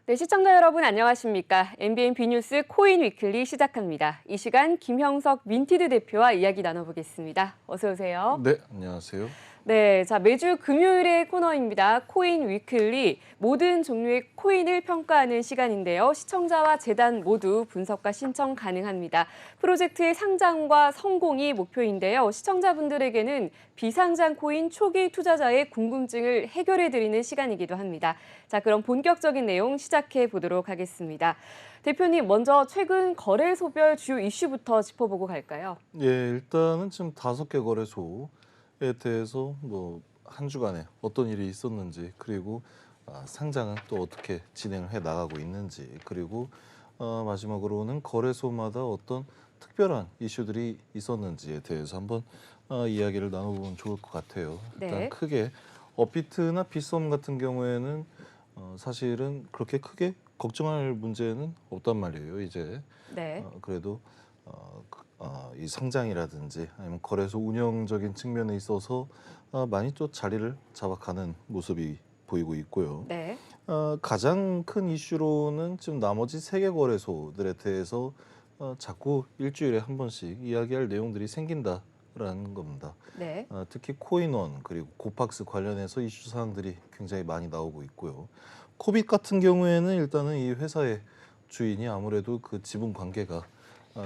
네, 시청자 여러분 안녕하십니까? MBN B뉴스 코인 위클리 시작합니다. 이 시간 김형석 민티드 대표와 이야기 나눠보겠습니다. 어서 오세요. 네, 안녕하세요. 네, 자 매주 금요일의 코너입니다. 코인 위클리 모든 종류의 코인을 평가하는 시간인데요. 시청자와 재단 모두 분석과 신청 가능합니다. 프로젝트의 상장과 성공이 목표인데요. 시청자분들에게는 비상장 코인 초기 투자자의 궁금증을 해결해드리는 시간이기도 합니다. 자, 그럼 본격적인 내용 시작해 보도록 하겠습니다. 대표님, 먼저 최근 거래소별 주요 이슈부터 짚어보고 갈까요? 예, 일단은 지금 5개 거래소에 대해서 한 주간에 어떤 일이 있었는지, 그리고 상장은 또 어떻게 진행을 해 나가고 있는지, 그리고 마지막으로는 거래소마다 어떤 특별한 이슈들이 있었는지에 대해서 한번 이야기를 나눠보면 좋을 것 같아요. 일단 네. 크게 업비트나 빗썸 같은 경우에는 사실은 그렇게 크게 걱정할 문제는 없단 말이에요. 이제 네. 그래도 이 상장이라든지 아니면 거래소 운영적인 측면에 있어서 많이 또 자리를 잡아가는 모습이 보이고 있고요. 네. 가장 큰 이슈로는 지금 나머지 3개 거래소들에 대해서 자꾸 일주일에 한 번씩 이야기할 내용들이 생긴다라는 겁니다. 네. 특히 코인원 그리고 고팍스 관련해서 이슈 사항들이 굉장히 많이 나오고 있고요. 코빗 같은 경우에는 일단은 이 회사의 주인이 아무래도 그 지분 관계가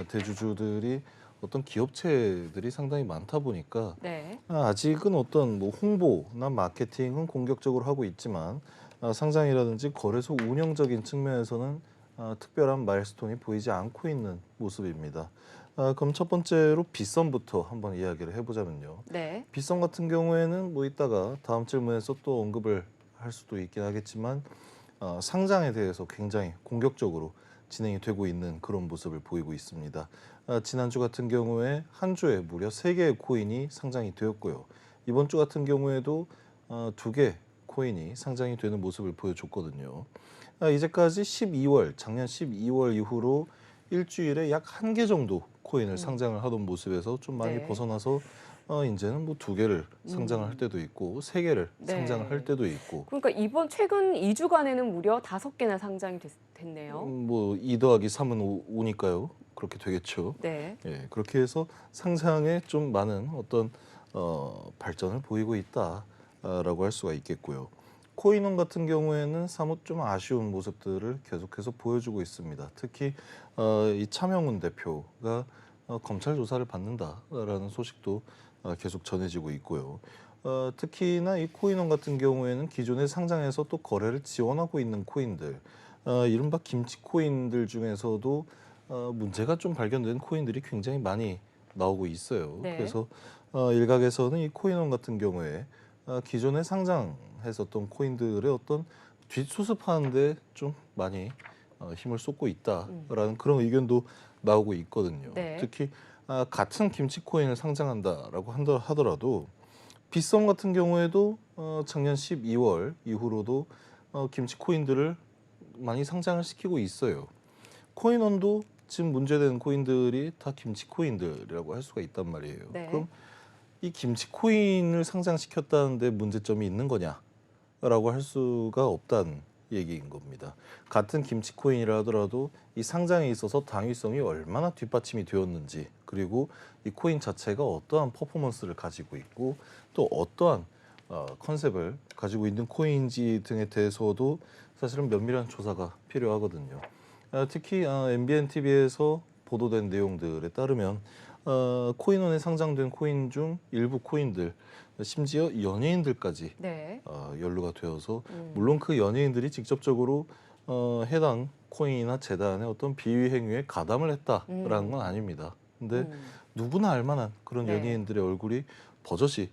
대주주들이 어떤 기업체들이 상당히 많다 보니까 네. 아직은 어떤 홍보나 마케팅은 공격적으로 하고 있지만 상장이라든지 거래소 운영적인 측면에서는 특별한 마일스톤이 보이지 않고 있는 모습입니다. 그럼 첫 번째로 빗썸부터 한번 이야기를 해보자면요. 네. 빗썸 같은 경우에는 이따가 다음 질문에서 또 언급을 할 수도 있긴 하겠지만 상장에 대해서 굉장히 공격적으로 진행이 되고 있는 그런 모습을 보이고 있습니다. 지난주 같은 경우에 한 주에 무려 3개의 코인이 상장이 되었고요. 이번 주 같은 경우에도 2개 코인이 상장이 되는 모습을 보여줬거든요. 이제까지 작년 12월 이후로 일주일에 약 1개 정도 코인을 상장을 하던 모습에서 좀 많이 네. 벗어나서 이제는 2개를 상장을 할 때도 있고 3개를 네. 상장을 할 때도 있고 그러니까 이번 최근 2주간에는 무려 5개나 상장이 됐네요. 2 더하기 3은 5니까요. 그렇게 되겠죠. 네. 예, 그렇게 해서 상장에 좀 많은 어떤 발전을 보이고 있다라고 할 수가 있겠고요. 코인원 같은 경우에는 사뭇 좀 아쉬운 모습들을 계속해서 보여주고 있습니다. 특히 이 차명훈 대표가 검찰 조사를 받는다라는 소식도 계속 전해지고 있고요. 특히나 이 코인원 같은 경우에는 기존에 상장해서 또 거래를 지원하고 있는 코인들, 이른바 김치 코인들 중에서도 문제가 좀 발견된 코인들이 굉장히 많이 나오고 있어요. 네. 그래서 일각에서는 이 코인원 같은 경우에 기존에 상장했었던 코인들의 어떤 뒷수습하는데 좀 많이 힘을 쏟고 있다라는 그런 의견도 나오고 있거든요. 네. 특히 같은 김치 코인을 상장한다라고 하더라도 빗썸 같은 경우에도 작년 12월 이후로도 김치 코인들을 많이 상장을 시키고 있어요. 코인원도 지금 문제되는 코인들이 다 김치 코인들이라고 할 수가 있단 말이에요. 네. 그럼 이 김치 코인을 상장시켰다는데 문제점이 있는 거냐라고 할 수가 없다는 얘기인 겁니다. 같은 김치 코인이라 하더라도 이 상장에 있어서 당위성이 얼마나 뒷받침이 되었는지, 그리고 이 코인 자체가 어떠한 퍼포먼스를 가지고 있고 또 어떠한 컨셉을 가지고 있는 코인인지 등에 대해서도 사실은 면밀한 조사가 필요하거든요. 특히 MBN TV에서 보도된 내용들에 따르면 코인원에 상장된 코인 중 일부 코인들, 심지어 연예인들까지 네. 연루가 되어서 물론 그 연예인들이 직접적으로 해당 코인이나 재단의 어떤 비위 행위에 가담을 했다라는 건 아닙니다. 근데 누구나 알만한 그런 네. 연예인들의 얼굴이 버젓이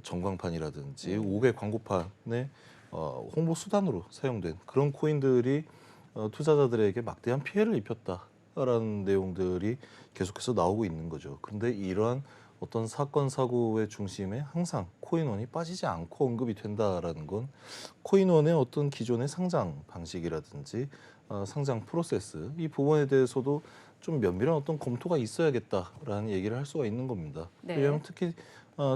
전광판이라든지 5개 광고판의 홍보 수단으로 사용된 그런 코인들이 투자자들에게 막대한 피해를 입혔다라는 내용들이 계속해서 나오고 있는 거죠. 그런데 이러한 어떤 사건 사고의 중심에 항상 코인원이 빠지지 않고 언급이 된다라는 건 코인원의 어떤 기존의 상장 방식이라든지 상장 프로세스 이 부분에 대해서도 좀 면밀한 어떤 검토가 있어야겠다라는 얘기를 할 수가 있는 겁니다. 네. 왜냐하면 특히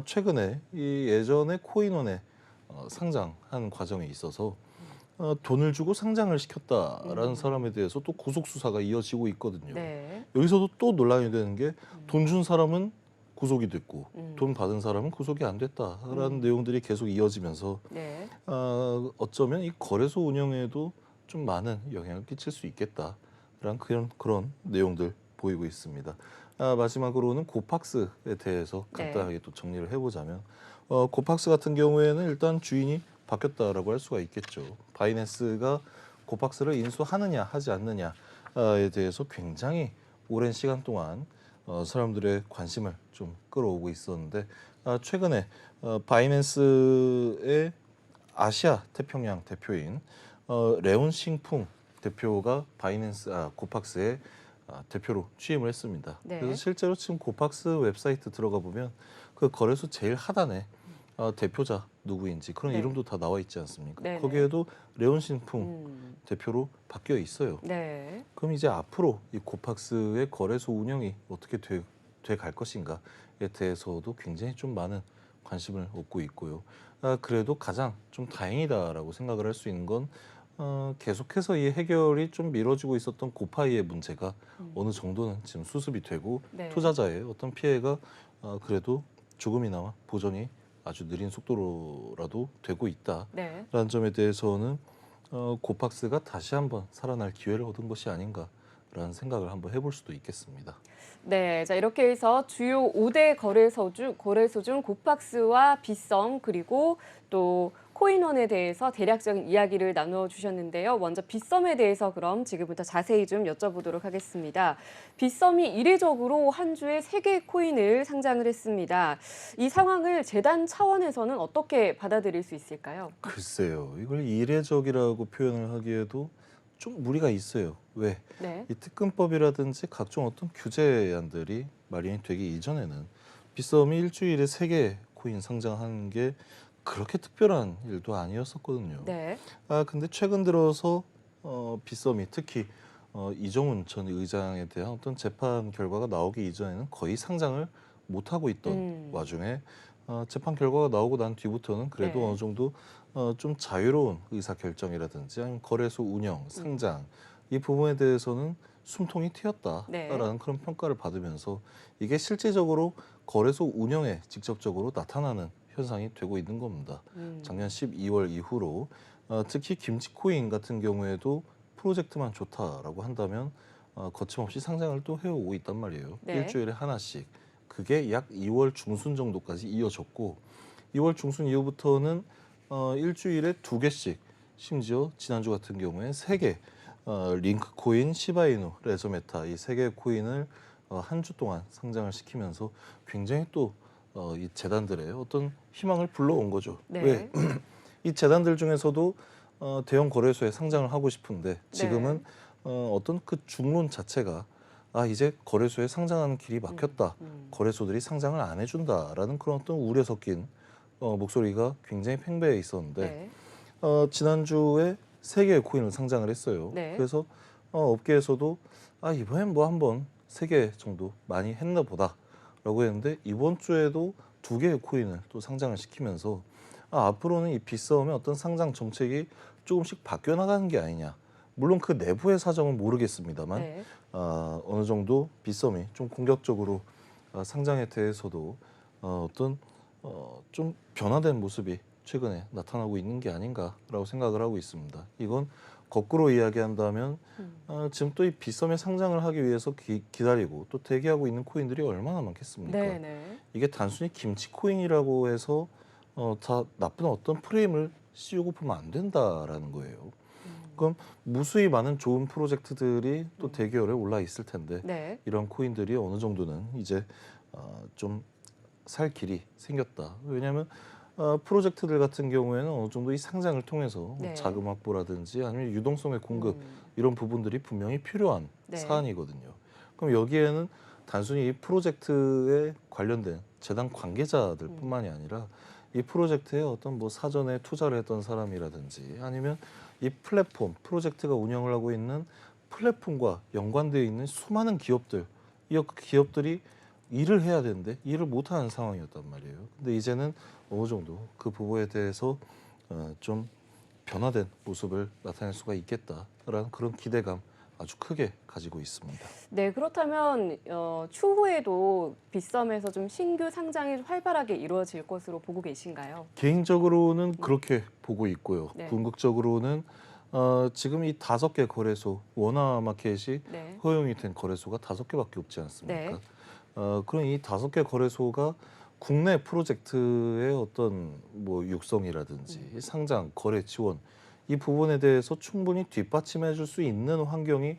최근에 이 예전에 코인원의 상장한 과정에 있어서 돈을 주고 상장을 시켰다라는 사람에 대해서 또 구속 수사가 이어지고 있거든요. 네. 여기서도 또 논란이 되는 게 돈 준 사람은 구속이 됐고 돈 받은 사람은 구속이 안 됐다라는 내용들이 계속 이어지면서 네. 어쩌면 이 거래소 운영에도 좀 많은 영향을 끼칠 수 있겠다라는 그런 내용들 보이고 있습니다. 마지막으로는 고팍스에 대해서 간단하게 또 정리를 해보자면 고팍스 같은 경우에는 일단 주인이 바뀌었다라고 할 수가 있겠죠. 바이낸스가 고팍스를 인수하느냐 하지 않느냐에 대해서 굉장히 오랜 시간 동안 사람들의 관심을 좀 끌어오고 있었는데 최근에 바이낸스의 아시아 태평양 대표인 레온 싱풍 대표가 고팍스의 대표로 취임을 했습니다. 네. 그래서 실제로 지금 고팍스 웹사이트 들어가 보면 그 거래소 제일 하단에 대표자 누구인지 그런 네. 이름도 다 나와 있지 않습니까? 네네. 거기에도 레온 싱풍 대표로 바뀌어 있어요. 네. 그럼 이제 앞으로 이 고팍스의 거래소 운영이 어떻게 돼 갈 것인가에 대해서도 굉장히 좀 많은 관심을 얻고 있고요. 그래도 가장 좀 다행이다라고 생각을 할 수 있는 건 계속해서 이 해결이 좀 미뤄지고 있었던 고파이의 문제가 어느 정도는 지금 수습이 되고 네. 투자자의 어떤 피해가 그래도 조금이나마 보전이 아주 느린 속도로라도 되고 있다라는 네. 점에 대해서는 고팍스가 다시 한번 살아날 기회를 얻은 것이 아닌가라는 생각을 한번 해볼 수도 있겠습니다. 네, 자 이렇게 해서 주요 5대 거래소 중 고팍스와 빗썸 그리고 또 코인원에 대해서 대략적인 이야기를 나누어 주셨는데요. 먼저 빗썸에 대해서 그럼 지금부터 자세히 좀 여쭤보도록 하겠습니다. 빗썸이 이례적으로 한 주에 3개의 코인을 상장을 했습니다. 이 상황을 재단 차원에서는 어떻게 받아들일 수 있을까요? 글쎄요, 이걸 이례적이라고 표현을 하기에도 좀 무리가 있어요. 왜? 네. 이 특근법이라든지 각종 어떤 규제안들이 마련이 되기 이전에는 빗썸이 일주일에 3개 코인 상장하는 게 그렇게 특별한 일도 아니었었거든요. 네. 근데 최근 들어서 빗썸이 특히 이정훈 전 의장에 대한 어떤 재판 결과가 나오기 이전에는 거의 상장을 못 하고 있던 와중에 재판 결과가 나오고 난 뒤부터는 그래도 네. 어느 정도 좀 자유로운 의사 결정이라든지 아니면 거래소 운영, 상장 이 부분에 대해서는 숨통이 트였다라는 네. 그런 평가를 받으면서 이게 실질적으로 거래소 운영에 직접적으로 나타나는 현상이 되고 있는 겁니다. 작년 12월 이후로 특히 김치코인 같은 경우에도 프로젝트만 좋다라고 한다면 거침없이 상장을 또 해오고 있단 말이에요. 네. 일주일에 하나씩. 그게 약 2월 중순 정도까지 이어졌고 2월 중순 이후부터는 일주일에 2개씩 심지어 지난주 같은 경우에 3개 링크코인, 시바이누, 레저메타 이 3개의 코인을 한 주 동안 상장을 시키면서 굉장히 또 이 재단들의 어떤 희망을 불러온 거죠. 네. 왜? 이 재단들 중에서도 대형 거래소에 상장을 하고 싶은데 지금은 어떤 그 중론 자체가 이제 거래소에 상장하는 길이 막혔다. 거래소들이 상장을 안 해준다라는 그런 어떤 우려 섞인 목소리가 굉장히 팽배해 있었는데 네. 지난주에 3개의 코인을 상장을 했어요. 네. 그래서 업계에서도 이번엔 뭐 한번 3개 정도 많이 했나 보다라고 했는데 이번 주에도 2개의 코인을 또 상장을 시키면서 앞으로는 이 빗썸의 어떤 상장 정책이 조금씩 바뀌어 나가는 게 아니냐. 물론 그 내부의 사정은 모르겠습니다만 네. 어느 정도 빗썸이 좀 공격적으로 상장에 대해서도 어떤 좀 변화된 모습이 최근에 나타나고 있는 게 아닌가라고 생각을 하고 있습니다. 이건 거꾸로 이야기한다면 지금 또 이 빗썸의 상장을 하기 위해서 기다리고 또 대기하고 있는 코인들이 얼마나 많겠습니까? 네. 네. 이게 단순히 김치 코인이라고 해서 다 나쁜 어떤 프레임을 씌우고 보면 안 된다라는 거예요. 그럼 무수히 많은 좋은 프로젝트들이 또 대기열에 올라 있을 텐데 네. 이런 코인들이 어느 정도는 이제 좀 살 길이 생겼다. 왜냐하면 프로젝트들 같은 경우에는 어느 정도 이 상장을 통해서 네. 자금 확보라든지 아니면 유동성의 공급 이런 부분들이 분명히 필요한 네. 사안이거든요. 그럼 여기에는 단순히 이 프로젝트에 관련된 재단 관계자들뿐만이 아니라 이 프로젝트에 어떤 뭐 사전에 투자를 했던 사람이라든지 아니면 이 플랫폼 프로젝트가 운영을 하고 있는 플랫폼과 연관되어 있는 수많은 기업들 이 기업들이 일을 해야 되는데 일을 못하는 상황이었단 말이에요. 근데 이제는 어느 정도 그 부분에 대해서 좀 변화된 모습을 나타낼 수가 있겠다라는 그런 기대감 아주 크게 가지고 있습니다. 네, 그렇다면 추후에도 빗썸에서 좀 신규 상장이 활발하게 이루어질 것으로 보고 계신가요? 개인적으로는 그렇게 보고 있고요. 네. 궁극적으로는 지금 이 5개 거래소 원화마켓이 네. 허용이 된 거래소가 5개밖에 없지 않습니까? 네. 그런 이 5개 거래소가 국내 프로젝트의 어떤 뭐 육성이라든지 상장, 거래 지원 이 부분에 대해서 충분히 뒷받침해 줄 수 있는 환경이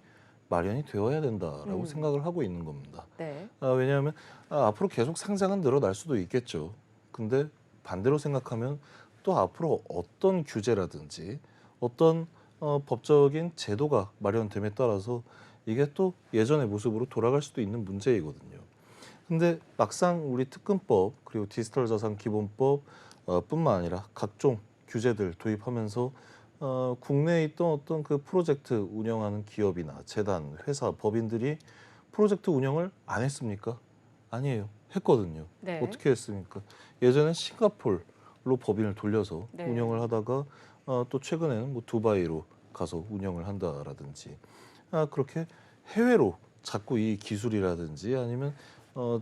마련이 되어야 된다라고 생각을 하고 있는 겁니다. 네. 왜냐하면 앞으로 계속 상장은 늘어날 수도 있겠죠. 근데 반대로 생각하면 또 앞으로 어떤 규제라든지 어떤 법적인 제도가 마련됨에 따라서 이게 또 예전의 모습으로 돌아갈 수도 있는 문제이거든요. 근데 막상 우리 특근법 그리고 디지털 자산 기본법 뿐만 아니라 각종 규제들 도입하면서 국내에 있던 어떤 그 프로젝트 운영하는 기업이나 재단, 회사, 법인들이 프로젝트 운영을 안 했습니까? 아니에요. 했거든요. 네. 어떻게 했습니까? 예전엔 싱가포르로 법인을 돌려서 네. 운영을 하다가 또 최근에는 뭐 두바이로 가서 운영을 한다라든지 그렇게 해외로 자꾸 이 기술이라든지 아니면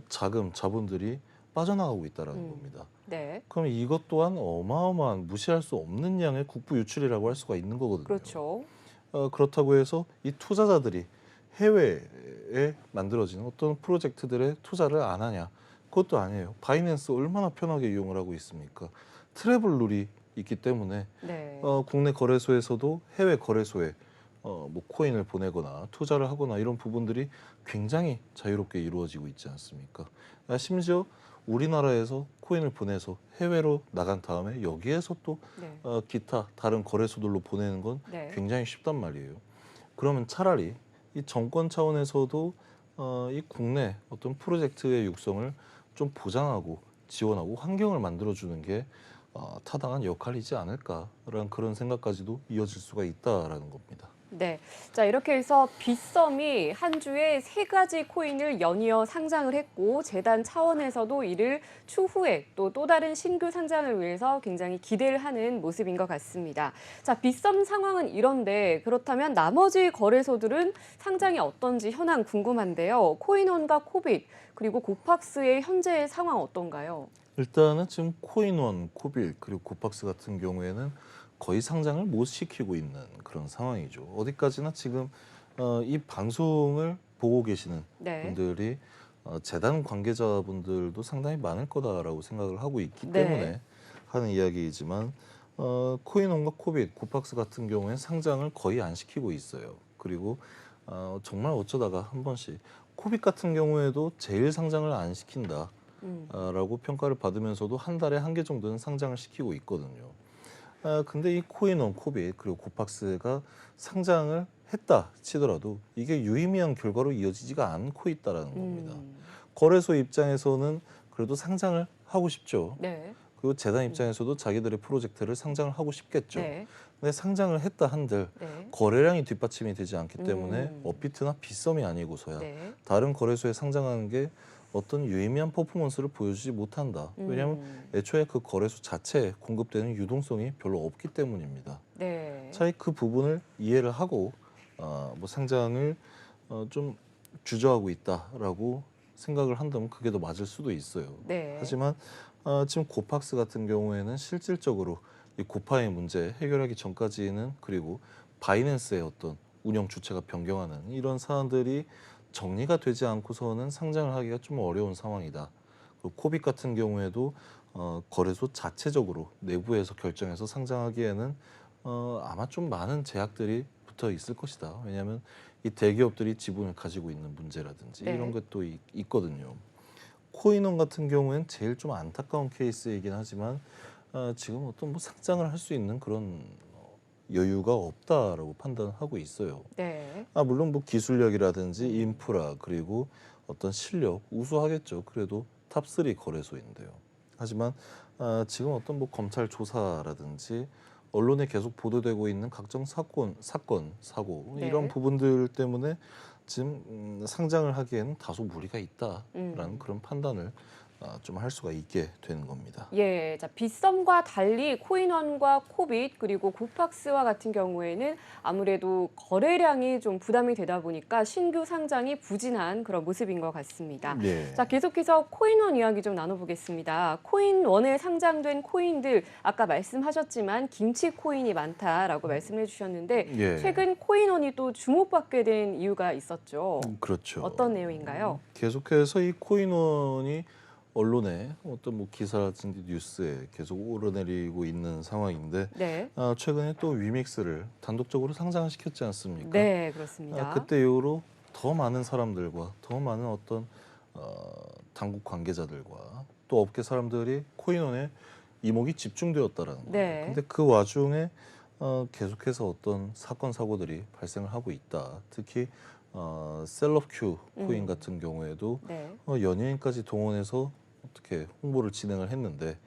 자금, 자본들이 빠져나가고 있다라는 겁니다. 네. 그럼 이것 또한 어마어마한 무시할 수 없는 양의 국부 유출이라고 할 수가 있는 거거든요. 그렇죠. 그렇다고 해서 이 투자자들이 해외에 만들어지는 어떤 프로젝트들에 투자를 안 하냐? 그것도 아니에요. 바이낸스 얼마나 편하게 이용을 하고 있습니까? 트래블 룰이 있기 때문에 네. 국내 거래소에서도 해외 거래소에 뭐 코인을 보내거나 투자를 하거나 이런 부분들이 굉장히 자유롭게 이루어지고 있지 않습니까? 심지어 우리나라에서 코인을 보내서 해외로 나간 다음에 여기에서 또 네. 기타 다른 거래소들로 보내는 건 네. 굉장히 쉽단 말이에요. 그러면 차라리 이 정권 차원에서도 이 국내 어떤 프로젝트의 육성을 좀 보장하고 지원하고 환경을 만들어주는 게 타당한 역할이지 않을까라는 그런 생각까지도 이어질 수가 있다라는 겁니다. 네. 자, 이렇게 해서 빗썸이 한 주에 3가지 코인을 연이어 상장을 했고 재단 차원에서도 이를 추후에 또 다른 신규 상장을 위해서 굉장히 기대를 하는 모습인 것 같습니다. 자, 빗썸 상황은 이런데 그렇다면 나머지 거래소들은 상장이 어떤지 현황 궁금한데요. 코인원과 코빗 그리고 고팍스의 현재 상황 어떤가요? 일단은 지금 코인원, 코빌 그리고 고팍스 같은 경우에는 거의 상장을 못 시키고 있는 그런 상황이죠. 어디까지나 지금 이 방송을 보고 계시는 네. 분들이 재단 관계자분들도 상당히 많을 거다라고 생각을 하고 있기 네. 때문에 하는 이야기이지만 코인원과 코빗, 고팍스 같은 경우에는 상장을 거의 안 시키고 있어요. 그리고 정말 어쩌다가 한 번씩 코빗 같은 경우에도 제일 상장을 안 시킨다. 라고 평가를 받으면서도 한 달에 1개 정도는 상장을 시키고 있거든요. 근데 이 코인원, 코빗 그리고 고팍스가 상장을 했다 치더라도 이게 유의미한 결과로 이어지지가 않고 있다라는 겁니다. 거래소 입장에서는 그래도 상장을 하고 싶죠. 네. 그리고 재단 입장에서도 자기들의 프로젝트를 상장을 하고 싶겠죠. 네. 근데 상장을 했다 한들 네. 거래량이 뒷받침이 되지 않기 때문에 업비트나 빗썸이 아니고서야 네. 다른 거래소에 상장하는 게 어떤 유의미한 퍼포먼스를 보여주지 못한다. 왜냐하면 애초에 그 거래소 자체에 공급되는 유동성이 별로 없기 때문입니다. 네. 차라리 그 부분을 이해를 하고 뭐 상장을 좀 주저하고 있다라고 생각을 한다면 그게 더 맞을 수도 있어요. 네. 하지만 지금 고팍스 같은 경우에는 실질적으로 이 고파의 문제 해결하기 전까지는 그리고 바이낸스의 어떤 운영 주체가 변경하는 이런 사안들이 정리가 되지 않고서는 상장을 하기가 좀 어려운 상황이다. 그리고 코빗 같은 경우에도 거래소 자체적으로 내부에서 결정해서 상장하기에는 아마 좀 많은 제약들이 붙어 있을 것이다. 왜냐하면 이 대기업들이 지분을 가지고 있는 문제라든지 네. 이런 것도 있거든요. 코인원 같은 경우에는 제일 좀 안타까운 케이스이긴 하지만 지금 어떤 뭐 상장을 할 수 있는 그런 여유가 없다라고 판단하고 있어요. 네. 물론 뭐 기술력이라든지 인프라 그리고 어떤 실력 우수하겠죠. 그래도 탑3 거래소인데요. 하지만 지금 어떤 뭐 검찰 조사라든지 언론에 계속 보도되고 있는 각종 사건, 사고 네. 이런 부분들 때문에 지금 상장을 하기에는 다소 무리가 있다라는 그런 판단을 좀 할 수가 있게 되는 겁니다. 예, 자, 빗썸과 달리 코인원과 코빗 그리고 고팍스와 같은 경우에는 아무래도 거래량이 좀 부담이 되다 보니까 신규 상장이 부진한 그런 모습인 것 같습니다. 네. 자, 계속해서 코인원 이야기 좀 나눠보겠습니다. 코인원에 상장된 코인들 아까 말씀하셨지만 김치 코인이 많다라고 말씀해 주셨는데 예. 최근 코인원이 또 주목받게 된 이유가 있었죠. 그렇죠. 어떤 내용인가요? 계속해서 이 코인원이 언론에 어떤 뭐 기사라든지 뉴스에 계속 오르내리고 있는 상황인데 네, 최근에 또 위믹스를 단독적으로 상장시켰지 않습니까? 네, 그렇습니다. 그때 이후로 더 많은 사람들과 더 많은 어떤 당국 관계자들과 또 업계 사람들이 코인원에 이목이 집중되었다라는 거예요. 네. 근데 그 와중에 계속해서 어떤 사건 사고들이 발생을 하고 있다. 특히 셀럽 큐 코인 같은 경우에도 네. 연예인까지 동원해서 어떻게 홍보를 진행을 했는데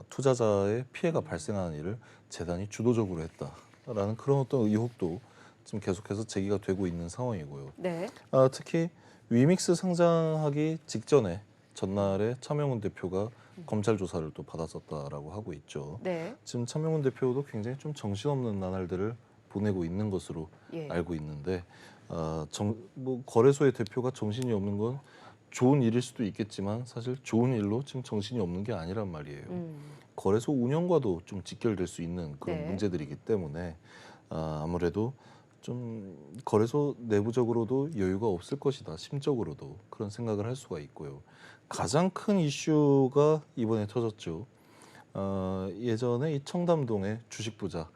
투자자의 피해가 발생하는 일을 재단이 주도적으로 했다라는 그런 어떤 의혹도 지금 계속해서 제기가 되고 있는 상황이고요. 네. 특히 위믹스 상장하기 직전에 전날에 차명훈 대표가 검찰 조사를 또 받았었다라고 하고 있죠. 네. 지금 차명훈 대표도 굉장히 좀 정신없는 나날들을 보내고 있는 것으로 예. 알고 있는데 뭐 거래소의 대표가 정신이 없는 건 좋은 일일 수도 있겠지만 사실 좋은 일로 지금 정신이 없는 게 아니란 말이에요. 거래소 운영과도 좀 직결될 수 있는 그런 네. 문제들이기 때문에 아무래도 좀 거래소 내부적으로도 여유가 없을 것이다. 심적으로도 그런 생각을 할 수가 있고요. 가장 큰 이슈가 이번에 터졌죠. 예전에 이 청담동의 주식 부자,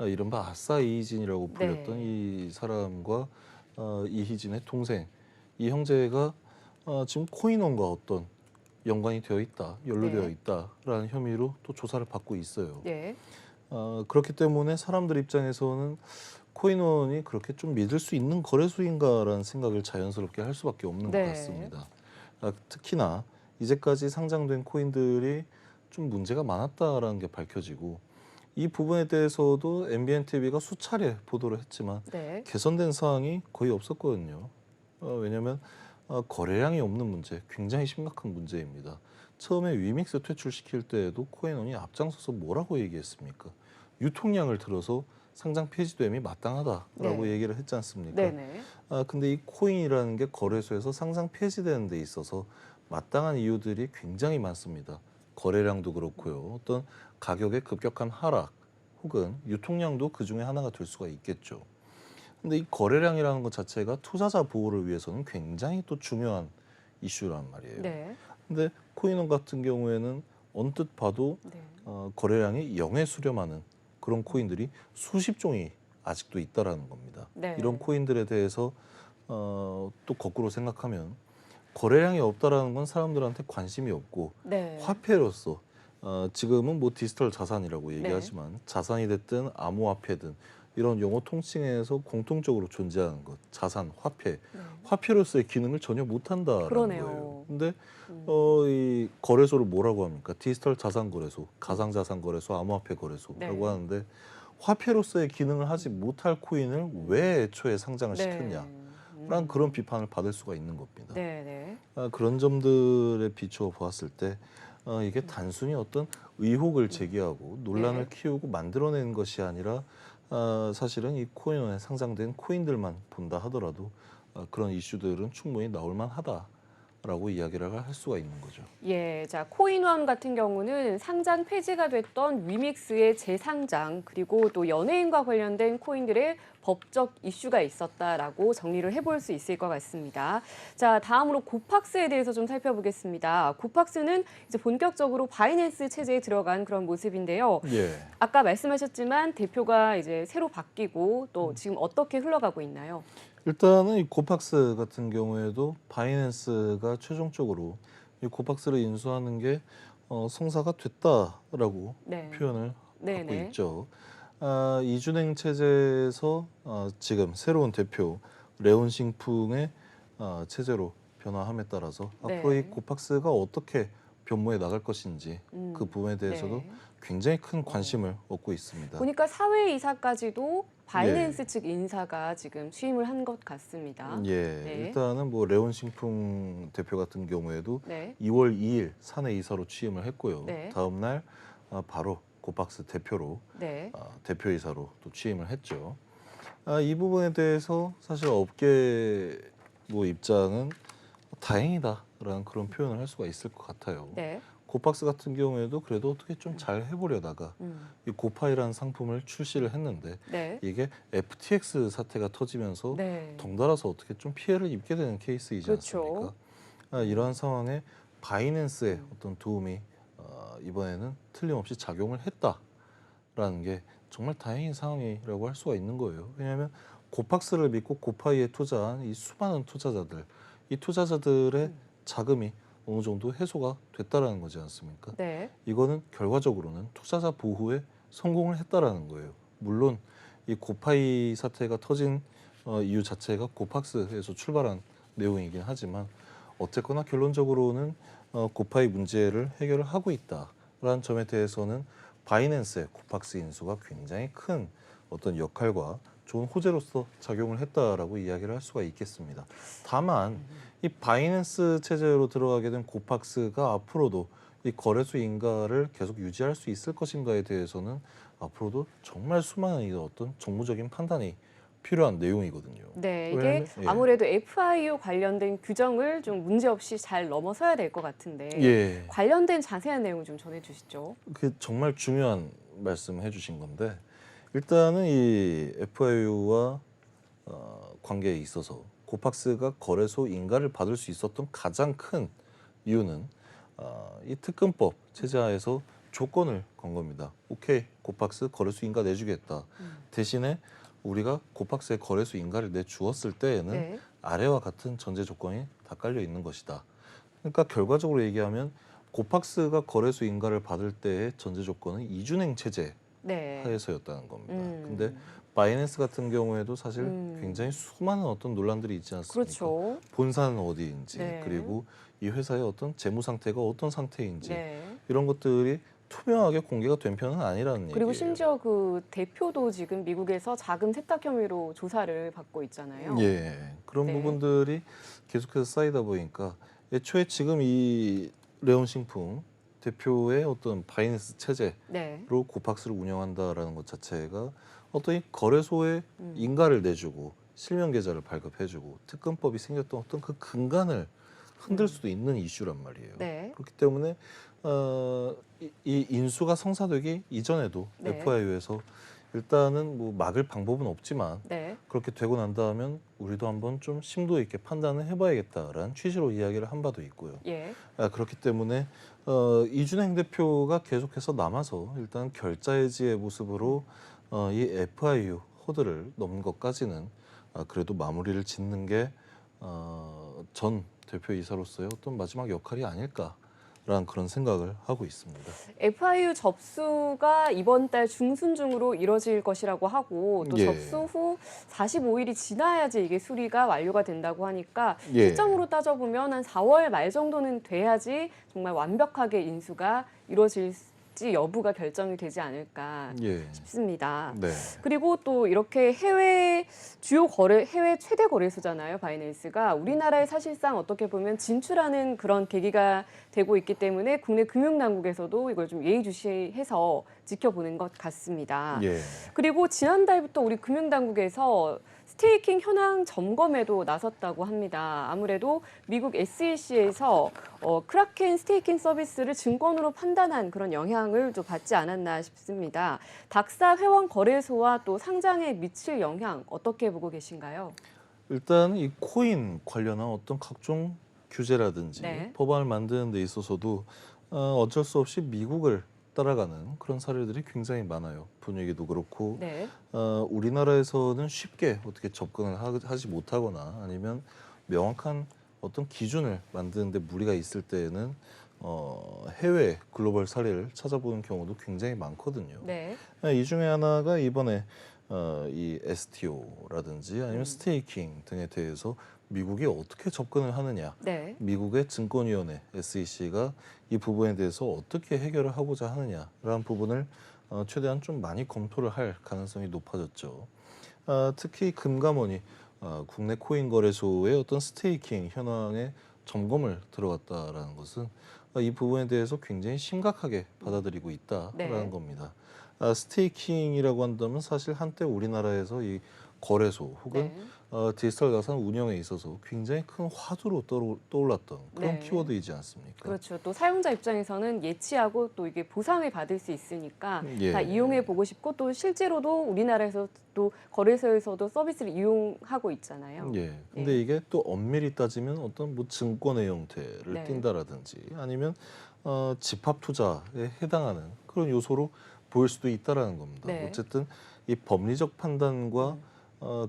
이른바 아싸 이희진이라고 불렸던 네. 이 사람과 이희진의 동생, 이 형제가 지금 코인원과 어떤 연관이 되어 있다, 연루되어 네. 있다라는 혐의로 또 조사를 받고 있어요. 네. 그렇기 때문에 사람들 입장에서는 코인원이 그렇게 좀 믿을 수 있는 거래소인가라는 생각을 자연스럽게 할 수밖에 없는 것 네. 같습니다. 특히나 이제까지 상장된 코인들이 좀 문제가 많았다라는 게 밝혀지고 이 부분에 대해서도 MBN TV가 수차례 보도를 했지만 네. 개선된 사항이 거의 없었거든요. 왜냐하면 거래량이 없는 문제, 굉장히 심각한 문제입니다. 처음에 위믹스 퇴출시킬 때에도 코인원이 앞장서서 뭐라고 얘기했습니까? 유통량을 들어서 상장 폐지됨이 마땅하다라고 네. 얘기를 했지 않습니까? 네네. 근데 이 코인이라는 게 거래소에서 상장 폐지되는 데 있어서 마땅한 이유들이 굉장히 많습니다. 거래량도 그렇고요. 어떤 가격의 급격한 하락 혹은 유통량도 그 중에 하나가 될 수가 있겠죠. 근데 이 거래량이라는 것 자체가 투자자 보호를 위해서는 굉장히 또 중요한 이슈란 말이에요. 네. 근데 코인원 같은 경우에는 언뜻 봐도 네. 거래량이 0에 수렴하는 그런 코인들이 수십 종이 아직도 있다라는 겁니다. 네. 이런 코인들에 대해서 또 거꾸로 생각하면 거래량이 없다라는 건 사람들한테 관심이 없고 네. 화폐로서 지금은 뭐 디지털 자산이라고 얘기하지만 네. 자산이 됐든 암호화폐든 이런 용어 통칭에서 공통적으로 존재하는 것, 자산, 화폐, 네. 화폐로서의 기능을 전혀 못한다라는 그러네요. 거예요. 근데 음. 이 거래소를 뭐라고 합니까? 디지털 자산 거래소, 가상 자산 거래소, 암호화폐 거래소라고 네. 하는데 화폐로서의 기능을 하지 못할 코인을 왜 애초에 상장을 시켰냐? 라는 그런 비판을 받을 수가 있는 겁니다. 네. 그런 점들에 비추어 보았을 때 이게 단순히 어떤 의혹을 제기하고 논란을 네. 키우고 만들어내는 것이 아니라 사실은 이 코인원에 상장된 코인들만 본다 하더라도 그런 이슈들은 충분히 나올 만하다라고 이야기를 할 수가 있는 거죠. 예, 자, 코인원 같은 경우는 상장 폐지가 됐던 위믹스의 재상장 그리고 또 연예인과 관련된 코인들의 법적 이슈가 있었다라고 정리를 해볼 수 있을 것 같습니다. 자, 다음으로 고팍스에 대해서 좀 살펴보겠습니다. 고팍스는 이제 본격적으로 바이낸스 체제에 들어간 그런 모습인데요. 예. 아까 말씀하셨지만 대표가 이제 새로 바뀌고 또 지금 어떻게 흘러가고 있나요? 일단은 이 고팍스 같은 경우에도 바이낸스가 최종적으로 이 고팍스를 인수하는 게 성사가 됐다라고 네. 표현을 하고 네네. 있죠. 이준행 체제에서 지금 새로운 대표 레온싱풍의 체제로 변화함에 따라서 앞으로 이 네. 고팍스가 어떻게 변모해 나갈 것인지 그 부분에 대해서도 네. 굉장히 큰 관심을 얻고 있습니다. 보니까 사회이사까지도 바이낸스 측 인사가 지금 취임을 한 것 같습니다. 예, 네. 일단은 뭐 레온싱풍 대표 같은 경우에도 네. 2월 2일 사내 이사로 취임을 했고요. 네. 다음 날 바로 고박스 대표로 네. 대표이사로 또 취임을 했죠. 이 부분에 대해서 사실 업계 뭐 입장은 다행이다라는 그런 표현을 할 수가 있을 것 같아요. 네. 고박스 같은 경우에도 그래도 어떻게 좀 잘 해보려다가 이 고파이라는 상품을 출시를 했는데 네. 이게 FTX 사태가 터지면서 네. 덩달아서 어떻게 좀 피해를 입게 되는 케이스이지 그렇죠. 않습니까? 이러한 상황에 바이낸스의 어떤 도움이 이번에는 틀림없이 작용을 했다라는 게 정말 다행인 상황이라고 할 수가 있는 거예요. 왜냐하면 고팍스를 믿고 고파이에 투자한 이 수많은 투자자들, 이 투자자들의 자금이 어느 정도 해소가 됐다라는 거지 않습니까? 네. 이거는 결과적으로는 투자자 보호에 성공을 했다라는 거예요. 물론 이 고파이 사태가 터진 이유 자체가 고팍스에서 출발한 내용이긴 하지만 어쨌거나 결론적으로는 고파이 문제를 해결을 하고 있다라는 점에 대해서는 바이낸스의 고팍스 인수가 굉장히 큰 어떤 역할과 좋은 호재로서 작용을 했다라고 이야기를 할 수가 있겠습니다. 다만 이 바이낸스 체제로 들어가게 된 고팍스가 앞으로도 이 거래소 인가를 계속 유지할 수 있을 것인가에 대해서는 앞으로도 정말 수많은 이 어떤 정무적인 판단이 필요한 내용이거든요. 네, 이게 왜냐면, 아무래도 FIU 관련된 규정을 좀 문제없이 잘 넘어서야 될 것 같은데 예, 관련된 자세한 내용 좀 전해주시죠. 그 정말 중요한 말씀 해주신 건데 일단은 이 FIU와 관계에 있어서 고팍스가 거래소 인가를 받을 수 있었던 가장 큰 이유는 이 특근법 체제하에서 조건을 건 겁니다. 오케이, 고팍스 거래소 인가 내주겠다. 대신에 우리가 고팍스의 거래소 인가를 내주었을 때에는 네. 아래와 같은 전제 조건이 다 깔려 있는 것이다. 그러니까 결과적으로 얘기하면 고팍스가 거래소 인가를 받을 때의 전제 조건은 이준행 체제 네. 하에서였다는 겁니다. 음. 근데 바이낸스 같은 경우에도 사실 음. 굉장히 수많은 어떤 논란들이 있지 않습니까? 그렇죠. 본사는 어디인지 네. 그리고 이 회사의 어떤 재무 상태가 어떤 상태인지 네. 이런 것들이 투명하게 공개가 된 편은 아니라는 그리고 얘기예요. 심지어 그 대표도 지금 미국에서 자금 세탁 혐의로 조사를 받고 있잖아요. 예, 그런 네. 부분들이 계속해서 쌓이다 보니까 애초에 지금 이 레온싱풍 대표의 어떤 바이낸스 체제로 네. 고팍스를 운영한다라는 것 자체가 어떤 이 거래소에 인가를 내주고 실명 계좌를 발급해주고 특근법이 생겼던 어떤 그 근간을 흔들 수도 있는 이슈란 말이에요. 네. 그렇기 때문에 이 인수가 성사되기 이전에도 네. FIU에서 일단은 뭐 막을 방법은 없지만 네. 그렇게 되고 난다면 우리도 한번 좀 심도 있게 판단을 해봐야겠다라는 취지로 이야기를 한 바도 있고요. 예. 그렇기 때문에 이준행 대표가 계속해서 남아서 일단 결자해지의 모습으로 이 FIU 허들을 넘는 것까지는 그래도 마무리를 짓는 게 전 대표이사로서의 어떤 마지막 역할이 아닐까라는 그런 생각을 하고 있습니다. FIU 접수가 이번 달 중순 중으로 이뤄질 것이라고 하고 또 예. 접수 후 45일이 지나야지 이게 수리가 완료가 된다고 하니까 예. 시점으로 따져보면 한 4월 말 정도는 돼야지 정말 완벽하게 인수가 이루어질지 여부가 결정이 되지 않을까 예. 싶습니다. 네. 그리고 또 이렇게 해외 최대 거래소잖아요, 바이낸스가. 우리나라에 사실상 어떻게 보면 진출하는 그런 계기가 되고 있기 때문에 국내 금융당국에서도 이걸 좀 예의주시해서 지켜보는 것 같습니다. 예. 그리고 지난달부터 우리 금융당국에서 스테이킹 현황 점검에도 나섰다고 합니다. 아무래도 미국 SEC에서 크라켄 스테이킹 서비스를 증권으로 판단한 그런 영향을 좀 받지 않았나 싶습니다. 닥사 회원 거래소와 또 상장에 미칠 영향 어떻게 보고 계신가요? 일단 이 코인 관련한 어떤 각종 규제라든지 네. 법안을 만드는 데 있어서도 어쩔 수 없이 미국을 따라가는 그런 사례들이 굉장히 많아요. 분위기도 그렇고 네. 우리나라에서는 쉽게 어떻게 접근을 하지 못하거나 아니면 명확한 어떤 기준을 만드는데 무리가 있을 때에는 해외 글로벌 사례를 찾아보는 경우도 굉장히 많거든요. 네. 이 중에 하나가 이번에 이 STO라든지 아니면 스테이킹 등에 대해서 미국이 어떻게 접근을 하느냐, 네. 미국의 증권위원회 SEC가 이 부분에 대해서 어떻게 해결을 하고자 하느냐라는 부분을 최대한 좀 많이 검토를 할 가능성이 높아졌죠. 특히 금감원이 국내 코인 거래소의 어떤 스테이킹 현황에 점검을 들어갔다라는 것은 이 부분에 대해서 굉장히 심각하게 받아들이고 있다라는 네. 겁니다. 스테이킹이라고 한다면 사실 한때 우리나라에서 이 거래소 혹은 네. 디지털 자산 운영에 있어서 굉장히 큰 화두로 떠올랐던 그런 네. 키워드이지 않습니까? 그렇죠. 또 사용자 입장에서는 예치하고 또 이게 보상을 받을 수 있으니까 예. 다 이용해 보고 싶고 또 실제로도 우리나라에서 또 거래소에서도 서비스를 이용하고 있잖아요. 예. 근데 예. 이게 또 엄밀히 따지면 어떤 뭐 증권의 형태를 네. 띈다라든지 아니면 집합 투자에 해당하는 그런 요소로 보일 수도 있다라는 겁니다. 네. 어쨌든 이 법리적 판단과 음.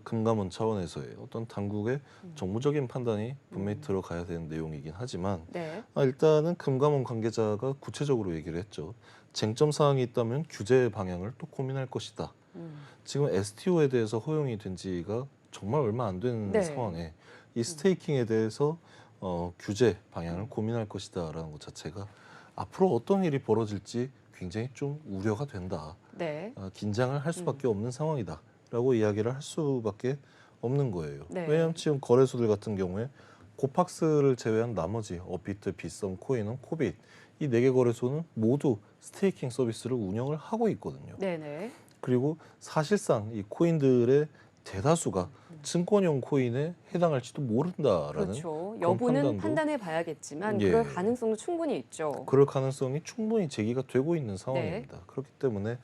금감원 차원에서의 어떤 당국의 정무적인 판단이 분명히 음. 들어가야 되는 내용이긴 하지만 네. 일단은 금감원 관계자가 구체적으로 얘기를 했죠. 쟁점 사항이 있다면 규제 방향을 또 고민할 것이다. 음. 지금 STO에 대해서 허용이 된 지가 정말 얼마 안 된 네. 상황에 이 스테이킹에 대해서 규제 방향을 고민할 것이다라는 것 자체가 앞으로 어떤 일이 벌어질지 굉장히 좀 우려가 된다. 네. 긴장을 할 수밖에 없는 상황이다라고 이야기를 할 수밖에 없는 거예요. 네. 왜냐하면 지금 거래소들 같은 경우에 코팍스를 제외한 나머지 업비트, 빗썸, 코인원, 코빗 이 4개 거래소는 모두 스테이킹 서비스를 운영을 하고 있거든요. 네네. 그리고 사실상 이 코인들의 대다수가 증권형 코인에 해당할지도 모른다라는 그렇죠. 그런 여부는 판단도 판단해 봐야겠지만 예. 그럴 가능성도 충분히 있죠. 그럴 가능성이 충분히 제기가 되고 있는 상황입니다. 그렇기 때문에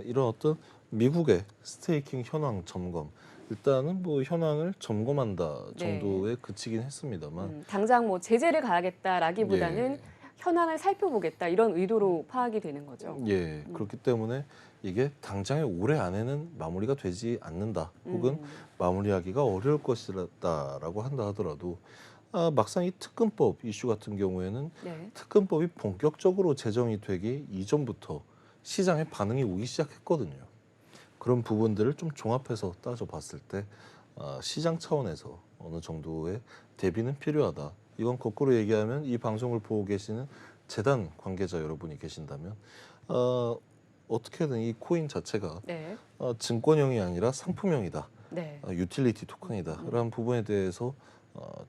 이런 어떤 미국의 스테이킹 현황 점검 일단은 뭐 현황을 점검한다 정도에 그치긴 했습니다만 당장 뭐 제재를 가하겠다라기보다는 예. 현황을 살펴보겠다 이런 의도로 파악이 되는 거죠. 예, 그렇기 때문에 이게 당장의 올해 안에는 마무리가 되지 않는다 혹은 마무리하기가 어려울 것이다라고 한다 하더라도 막상 이 특근법 이슈 같은 경우에는 네. 특근법이 본격적으로 제정이 되기 이전부터 시장에 반응이 오기 시작했거든요. 그런 부분들을 좀 종합해서 따져봤을 때 시장 차원에서 어느 정도의 대비는 필요하다. 이건 거꾸로 얘기하면 이 방송을 보고 계시는 재단 관계자 여러분이 계신다면 어떻게든 이 코인 자체가 네. 증권형이 아니라 상품형이다. 네. 유틸리티 토큰이다. 라는 부분에 대해서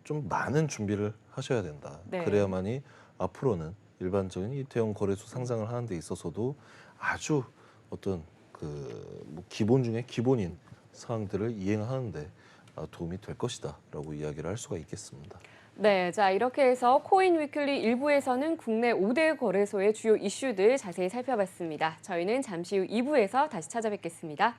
좀 많은 준비를 하셔야 된다. 네. 그래야만이 앞으로는 일반적인 이 대형 거래소 상장을 하는 데 있어서도 아주 어떤 뭐 기본 중에 기본인 사항들을 이행하는데 도움이 될 것이다라고 이야기를 할 수가 있겠습니다. 네, 자 이렇게 해서 코인 위클리 1부에서는 국내 5대 거래소의 주요 이슈들 자세히 살펴봤습니다. 저희는 잠시 후 2부에서 다시 찾아뵙겠습니다.